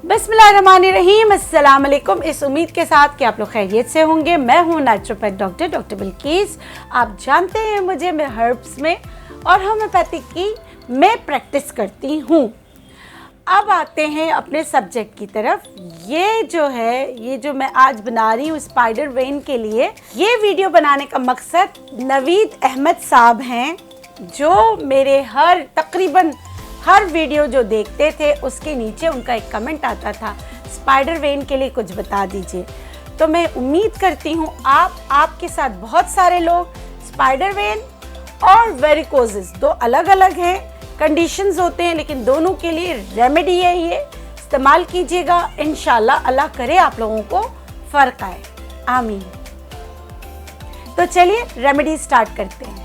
बिस्मिल्लाहिर्रहमानिर्रहीम, अस्सलाम वालेकुम। इस उम्मीद के साथ कि आप लोग खैरियत से होंगे। मैं हूँ नेचुरोपैथ डॉक्टर बिल्किस। आप जानते हैं मुझे, मैं हर्ब्स में और होम्योपैथिक की मैं प्रैक्टिस करती हूँ। अब आते हैं अपने सब्जेक्ट की तरफ। ये जो मैं आज बना रही हूँ स्पाइडर वेन के लिए, ये वीडियो बनाने का मकसद नवीद अहमद साहब हैं, जो मेरे तकरीबन हर वीडियो जो देखते थे उसके नीचे उनका एक कमेंट आता था, स्पाइडर वेन के लिए कुछ बता दीजिए। तो मैं उम्मीद करती हूँ आपके साथ बहुत सारे लोग स्पाइडर वेन और वेरिकोसिस दो अलग अलग हैं, कंडीशंस होते हैं, लेकिन दोनों के लिए रेमेडी है, ये इस्तेमाल कीजिएगा। इंशाल्लाह अल्लाह करे आप लोगों को फ़र्क आए, आमीन। तो चलिए रेमेडी स्टार्ट करते हैं।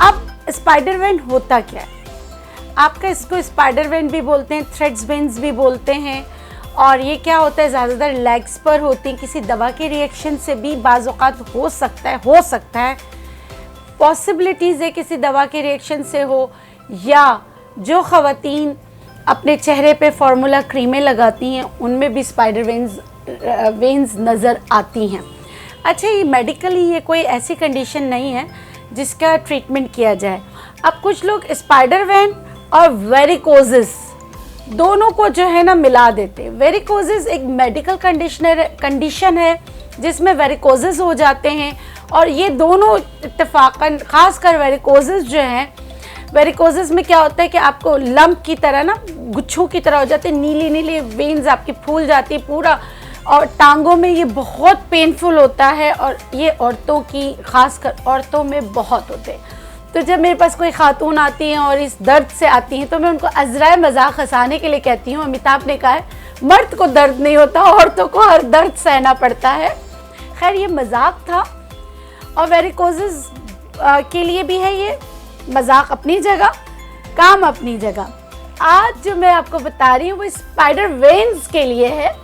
अब स्पाइडर वेन होता क्या है? आपका इसको स्पाइडर वेन भी बोलते हैं, थ्रेड्स वेन्स भी बोलते हैं। और ये क्या होता है, ज़्यादातर लेग्स पर होती हैं। किसी दवा के रिएक्शन से भी बाज़ औक़ात हो सकता है पॉसिबिलिटीज़ है किसी दवा के रिएक्शन से हो, या जो ख़वातीन अपने चेहरे पे फार्मूला क्रीमें लगाती हैं उनमें भी स्पाइडर वेन्स नज़र आती हैं। अच्छा, ये मेडिकली ये कोई ऐसी कंडीशन नहीं है जिसका ट्रीटमेंट किया जाए। अब कुछ लोग स्पाइडर वेन और वेरिकोसिस दोनों को जो है ना मिला देते हैं। वेरिकोसिस एक मेडिकल कंडीशन है जिसमें वेरिकोसिस हो जाते हैं, और ये दोनों इत्तेफाकन, खासकर वेरिकोसिस जो है, वेरिकोसिस में क्या होता है कि आपको लंप की तरह ना, गुच्छों की तरह हो जाते हैं, नीली नीली वेन्स आपकी फूल जाती है पूरा, और टांगों में ये बहुत पेनफुल होता है, और ये औरतों की, खासकर औरतों में बहुत होते हैं। तो जब मेरे पास कोई खातून आती हैं और इस दर्द से आती हैं तो मैं उनको अज़राए मजाक हंसाने के लिए कहती हूँ, अमिताभ ने कहा है मर्द को दर्द नहीं होता, औरतों को हर दर्द सहना पड़ता है। खैर ये मजाक था, और वेरिकोसिस के लिए भी है ये मजाक अपनी जगह, काम अपनी जगह। आज जो मैं आपको बता रही हूँ वो स्पाइडर वेन्स के लिए है,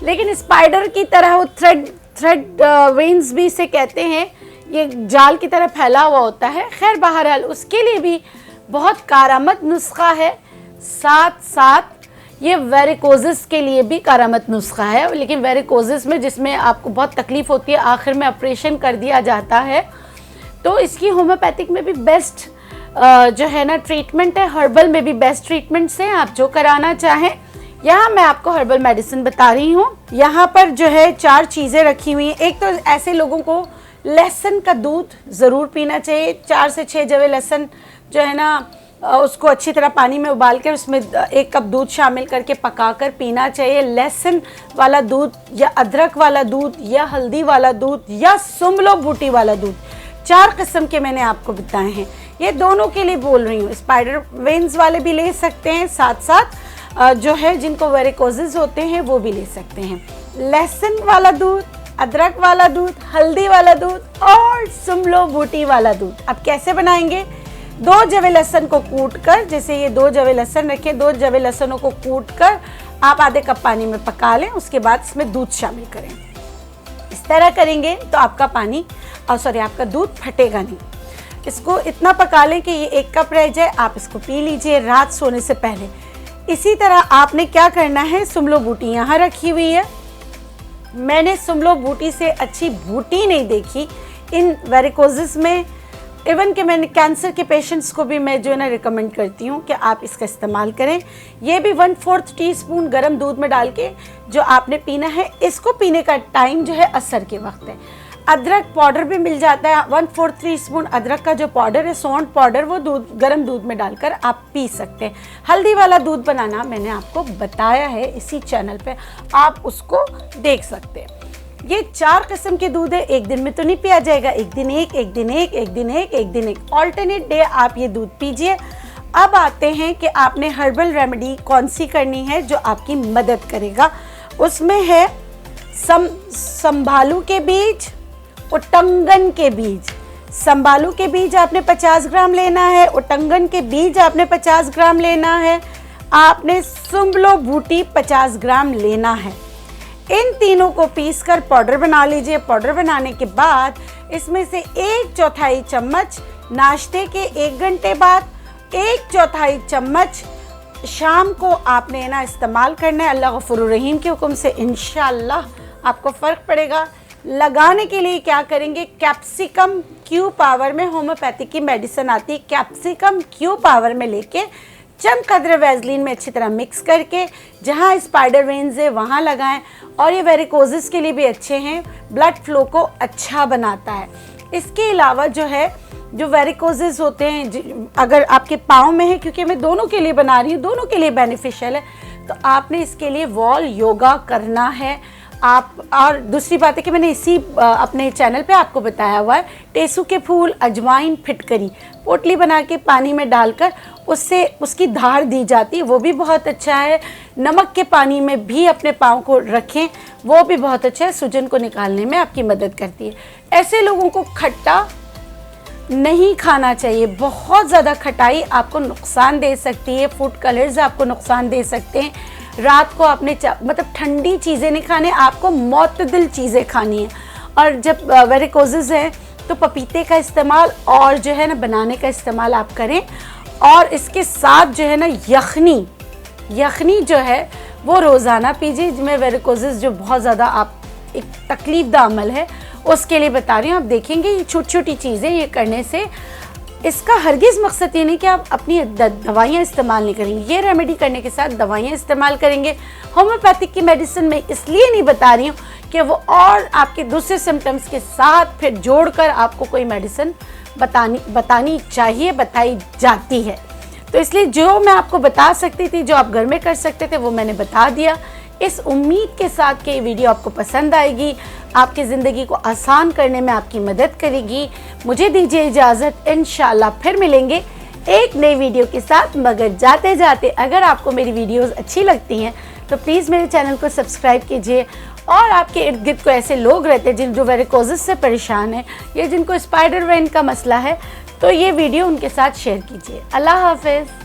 लेकिन स्पाइडर की तरह वो थ्रेड वेन्स भी इसे कहते हैं, ये जाल की तरह फैला हुआ होता है। खैर बहरहाल उसके लिए भी बहुत कारामद नुस्खा है, साथ साथ ये वेरिकोसिस के लिए भी कारामद नुस्खा है। लेकिन वेरिकोसिस में जिसमें आपको बहुत तकलीफ़ होती है, आखिर में ऑपरेशन कर दिया जाता है, तो इसकी होम्योपैथिक में भी बेस्ट जो है ना ट्रीटमेंट है, हर्बल में भी बेस्ट ट्रीटमेंट्स हैं। आप जो कराना चाहें, यहाँ मैं आपको हर्बल मेडिसिन बता रही हूँ। यहाँ पर जो है 4 चीज़ें रखी हुई हैं। एक तो ऐसे लोगों को लहसुन का दूध ज़रूर पीना चाहिए। 4 से 6 जवे लहसुन जो है ना, उसको अच्छी तरह पानी में उबाल कर उसमें 1 कप दूध शामिल करके पकाकर पीना चाहिए। लहसुन वाला दूध या अदरक वाला दूध या हल्दी वाला दूध या सुमलो बूटी वाला दूध, 4 किस्म के मैंने आपको बताए हैं। ये दोनों के लिए बोल रही हूँ। स्पाइडर वेन्स वाले भी ले सकते हैं, साथ साथ जो है जिनको वेरिकोसिस होते हैं वो भी ले सकते हैं। लहसुन वाला दूध, अदरक वाला दूध, हल्दी वाला दूध और सुमलो बूटी वाला दूध। अब कैसे बनाएंगे? 2 जवे लहसुन को कूट कर, जैसे ये 2 जवे लहसुन रखे, 2 जवे लहसुनों को कूट कर आप आधे कप पानी में पका लें। उसके बाद इसमें दूध शामिल करें। इस तरह करेंगे तो आपका आपका दूध फटेगा नहीं। इसको इतना पका लें कि ये 1 कप रह जाए। आप इसको पी लीजिए रात सोने से पहले। इसी तरह आपने क्या करना है, सुमलो बूटी यहाँ रखी हुई है। मैंने सुमलो बूटी से अच्छी बूटी नहीं देखी इन वेरिकोसिस में। इवन कि मैंने कैंसर के पेशेंट्स को भी मैं जो है ना रिकमेंड करती हूँ कि आप इसका इस्तेमाल करें। ये भी 1/4 टीस्पून गर्म दूध में डाल के जो आपने पीना है। इसको पीने का टाइम जो है असर के वक्त है। अदरक पाउडर भी मिल जाता है, 1/4 टीस्पून अदरक का जो पाउडर है, सौंठ पाउडर, वो गर्म दूध में डालकर आप पी सकते हैं। हल्दी वाला दूध बनाना मैंने आपको बताया है इसी चैनल पे, आप उसको देख सकते हैं। ये 4 किस्म के दूध है। एक दिन में तो नहीं पिया जाएगा, एक दिन एक, ऑल्टरनेट डे आप ये दूध पीजिए। अब आते हैं कि आपने हर्बल रेमेडी कौन सी करनी है जो आपकी मदद करेगा। उसमें है संभालू के बीज, उटंगन के बीज। संभालू के बीज आपने 50 ग्राम लेना है, उटंगन के बीज आपने 50 ग्राम लेना है, आपने सुमलो बूटी 50 ग्राम लेना है। इन तीनों को पीस कर पाउडर बना लीजिए। पाउडर बनाने के बाद इसमें से 1/4 चम्मच नाश्ते के 1 घंटे बाद, 1/4 चम्मच शाम को आपने ना इस्तेमाल करना है। अल्लाह गफूर रहीम के हुक्म से इंशाअल्लाह आपको फ़र्क पड़ेगा। लगाने के लिए क्या करेंगे, कैप्सिकम क्यू पावर में होम्योपैथिक की मेडिसिन आती है, कैप्सिकम क्यू पावर में लेके चंद कदर वैसलीन में अच्छी तरह मिक्स करके जहाँ स्पाइडर वेन्स है वहाँ लगाएं। और ये वेरिकोसिस के लिए भी अच्छे हैं, ब्लड फ्लो को अच्छा बनाता है। इसके अलावा जो है, जो वेरिकोसिस होते हैं अगर आपके पाँव में है, क्योंकि मैं दोनों के लिए बना रही हूँ, दोनों के लिए बेनिफिशियल है, तो आपने इसके लिए वॉल योगा करना है आप। और दूसरी बात है कि मैंने इसी अपने चैनल पे आपको बताया हुआ है, टेसू के फूल, अजवाइन, फिटकरी पोटली बना के पानी में डालकर उससे उसकी धार दी जाती है, वो भी बहुत अच्छा है। नमक के पानी में भी अपने पाँव को रखें, वो भी बहुत अच्छा है, सूजन को निकालने में आपकी मदद करती है। ऐसे लोगों को खट्टा नहीं खाना चाहिए, बहुत ज़्यादा खटाई आपको नुकसान दे सकती है, फूड कलर्स आपको नुकसान दे सकते हैं। रात को आपने मतलब ठंडी चीज़ें नहीं खाने, आपको मुतदिल चीज़ें खानी है। और जब वेरिकोसिस है तो पपीते का इस्तेमाल और जो है ना बनाने का इस्तेमाल आप करें। और इसके साथ जो है ना यखनी जो है वो रोज़ाना पीजिए, जिसमें वेरिकोसिस जो बहुत ज़्यादा आप एक तकलीफ दा अमल है उसके लिए बता रही हूँ। आप देखेंगे ये छोटी छोटी चीज़ें ये करने से, इसका हरगिज़ मकसद ये नहीं कि आप अपनी दवाइयाँ इस्तेमाल नहीं करेंगे, ये रेमेडी करने के साथ दवाइयाँ इस्तेमाल करेंगे। होम्योपैथिक की मेडिसिन में इसलिए नहीं बता रही हूँ कि वो और आपके दूसरे सिम्टम्स के साथ फिर जोड़कर आपको कोई मेडिसिन बतानी चाहिए, बताई जाती है। तो इसलिए जो मैं आपको बता सकती थी, जो आप घर में कर सकते थे, वो मैंने बता दिया। इस उम्मीद के साथ कि ये वीडियो आपको पसंद आएगी, आपकी ज़िंदगी को आसान करने में आपकी मदद करेगी। मुझे दीजिए इजाज़त, इंशाल्लाह फिर मिलेंगे एक नई वीडियो के साथ। मगर जाते जाते अगर आपको मेरी वीडियोस अच्छी लगती हैं तो प्लीज़ मेरे चैनल को सब्सक्राइब कीजिए। और आपके इर्द गिर्द को ऐसे लोग रहते हैं जो वेरिकोसिस से परेशान हैं या जिनको स्पाइडर वेन का मसला है, तो ये वीडियो उनके साथ शेयर कीजिए। अल्लाह हाफ़िज़।